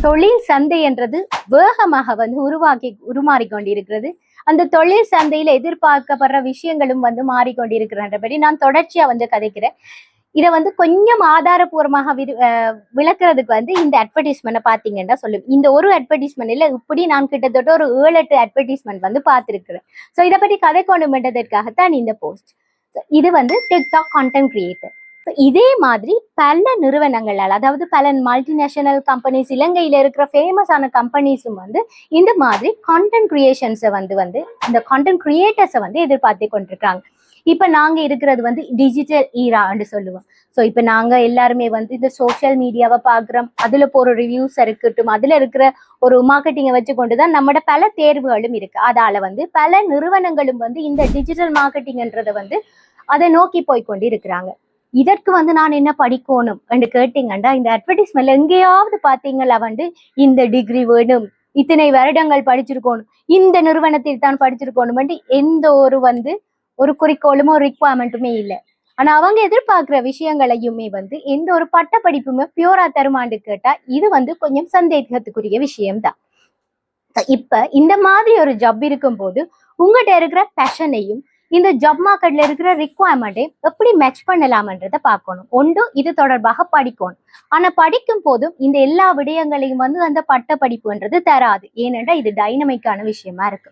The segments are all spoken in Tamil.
தொழில் சந்தை என்றது வேகமாக உருமாறி கொண்டிருக்கிறது. அந்த தொழில் சந்தையில எதிர்பார்க்கப்படுற விஷயங்களும் மாறிக்கொண்டிருக்கிறபடி நான் தொடர்ச்சியா கதைக்கிறேன். இதை கொஞ்சம் ஆதாரபூர்வமாக விளக்குறதுக்கு இந்த அட்வர்டைஸ்மெண்ட் பாத்தீங்கன்னா சொல்லும். இந்த ஒரு அட்வர்டைஸ்மெண்ட்ல இப்படி நான் கிட்டத்தட்ட ஒரு 7-8 அட்வர்டைஸ்மெண்ட் பார்த்திருக்கிறேன். ஸோ இதை பற்றி கதை கொண்டு வந்ததற்காகத்தான் இந்த போஸ்ட். இது டிக்டாக் கான்டென்ட் கிரியேட்டர். இதே மாதிரி பல நிறுவனங்களால், அதாவது பல மல்டிநேஷனல் கம்பெனிஸ், இலங்கையில இருக்கிற ஃபேமஸான கம்பெனிஸும் இந்த மாதிரி கான்டென்ட் கிரியேஷன்ஸை இந்த கான்டென்ட் கிரியேட்டர்ஸை எதிர்பார்த்து கொண்டிருக்காங்க. இப்ப நாங்க இருக்கிறது டிஜிட்டல் ஈரான்னு சொல்லுவோம். ஸோ இப்ப நாங்க எல்லாருமே இந்த சோசியல் மீடியாவை பாக்குறோம். அதுல போற ரிவ்யூஸ் இருக்கட்டும், அதுல இருக்கிற ஒரு மார்க்கெட்டிங்கை வச்சு கொண்டுதான் நம்மட பல தேர்வுகளும் இருக்கு. அதால பல நிறுவனங்களும் இந்த டிஜிட்டல் மார்க்கெட்டிங்ன்றதை அதை நோக்கி போய்கொண்டு இருக்கிறாங்க. இதற்கு நான் என்ன படிக்கணும் என்று கேட்டீங்கன்னா, இந்த அட்வர்டைஸ்மெண்ட்ல எங்கேயாவது பாத்தீங்களா இந்த டிகிரி வேணும், இத்தனை வருடங்கள் படிச்சிருக்கணும், இந்த நிறுவனத்தில் தான் படிச்சிருக்கணும், எந்த ஒரு குறிக்கோளும் ஒரு ரிக்வயர்மெண்ட்டுமே இல்லை. ஆனா அவங்க எதிர்பார்க்கிற விஷயங்களையுமே எந்த ஒரு பட்ட படிப்புமே பியூரா தருமான்னு கேட்டா இது கொஞ்சம் சந்தேகத்துக்குரிய விஷயம்தான். இப்ப இந்த மாதிரி ஒரு ஜாப் இருக்கும் போது உங்ககிட்ட இருக்கிற பேஷனையும் இந்த ஜாப் மார்க்கெட்ல இருக்கிற ரிக்வயர்மெண்ட்டையும் எப்படி மேட்ச் பண்ணலாம்ன்றதை பார்க்கணும். ஒன்று, இது தொடர்பாக படிக்கணும். ஆனா படிக்கும் போதும் இந்த எல்லா விடயங்களையும் அந்த பட்ட படிப்புன்றது தராது. ஏனென்றா இது டைனமிக்கான விஷயமா இருக்கு.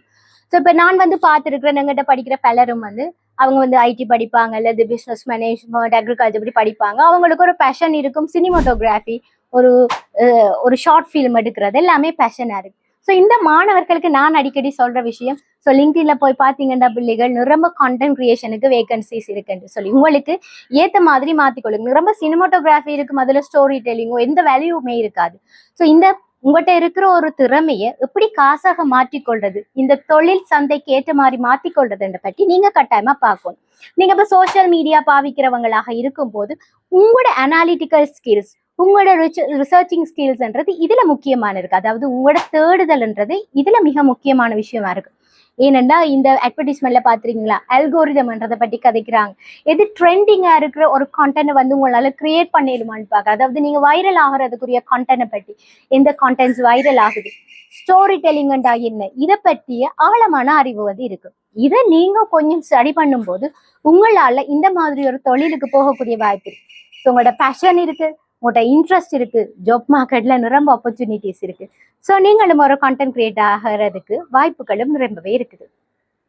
ஸோ இப்போ நான் பார்த்துருக்கிறேன், எங்கிட்ட படிக்கிற பலரும் அவங்க ஐடி படிப்பாங்க, அல்லது பிஸ்னஸ் மேனேஜ்மெண்ட், அக்ரிகல்ச்சர் இப்படி படிப்பாங்க. அவங்களுக்கு ஒரு பேஷன் இருக்கும். சினிமோட்டோகிராஃபி, ஒரு ஷார்ட் ஃபிலிம் எடுக்கிறது எல்லாமே பேஷனா இருக்கு. ஸோ இந்த மாணவர்களுக்கு நான் அடிக்கடி சொல்ற விஷயம், ஸோ லிங்க்டின்ல போய் பார்த்தீங்கன்னா பிள்ளைகள் நிரம்ப கான்டென்ட் கிரியேஷனுக்கு வேகன்சிஸ் இருக்குன்னு சொல்லி உங்களுக்கு ஏற்ற மாதிரி மாற்றிக்கொள்ளுங்க. நிரம்ப சினிமோட்டோகிராஃபி இருக்கும், அதில் ஸ்டோரி டெல்லிங்கோ எந்த வேல்யூமே இருக்காது. ஸோ இந்த உங்கள்கிட்ட இருக்கிற ஒரு திறமையை எப்படி காசாக மாற்றிக்கொள்றது, இந்த தொழில் சந்தைக்கு ஏற்ற மாதிரி மாற்றிக்கொள்றதுன்ற பற்றி நீங்க கட்டாயமா பார்க்கணும். நீங்க இப்போ சோசியல் மீடியா பாவிக்கிறவங்களாக இருக்கும் போது உங்களோட அனாலிட்டிக்கல் ஸ்கில்ஸ், உங்களோட ரிசர்ச்சிங் ஸ்கில்ஸ்ன்றது இதுல முக்கியமான இருக்கு. அதாவது உங்களோட தேடுதல்ன்றது இதுல மிக முக்கியமான விஷயமா இருக்கு. ஏனென்னா இந்த அட்வர்டைஸ்மெண்ட்ல பாத்துறீங்களா, அல்கோரிதம்ன்றதை பற்றி கதைக்கிறாங்க. எது ட்ரெண்டிங்கா இருக்கிற ஒரு கான்டென்ட் உங்களால கிரியேட் பண்ணிடுமான்னு பார்க்க. அதாவது நீங்க வைரல் ஆகிறதுக்குரிய கான்டென்ட்டை பற்றி, எந்த கான்டென்ட்ஸ் வைரல் ஆகுது, ஸ்டோரி டெல்லிங்கண்டா என்ன, இதை பற்றிய ஆழமான அறிவு இருக்கு. இதை நீங்க கொஞ்சம் ஸ்டடி பண்ணும்போது உங்களால இந்த மாதிரி ஒரு தொழிலுக்கு போகக்கூடிய வாய்ப்பு இருக்கு. ஸோ உங்களோட பேஷன் இருக்கு, உங்கள்கிட்ட இன்ட்ரெஸ்ட் இருக்கு, ஜாப் மார்க்கெட்ல நிரம்ப ஆப்பர்ச்சுனிட்டிஸ் இருக்கு. ஸோ நீங்களும் ஒரு கான்டென்ட் கிரியேட் ஆகிறதுக்கு வாய்ப்புகளும் நிரம்பவே இருக்குது.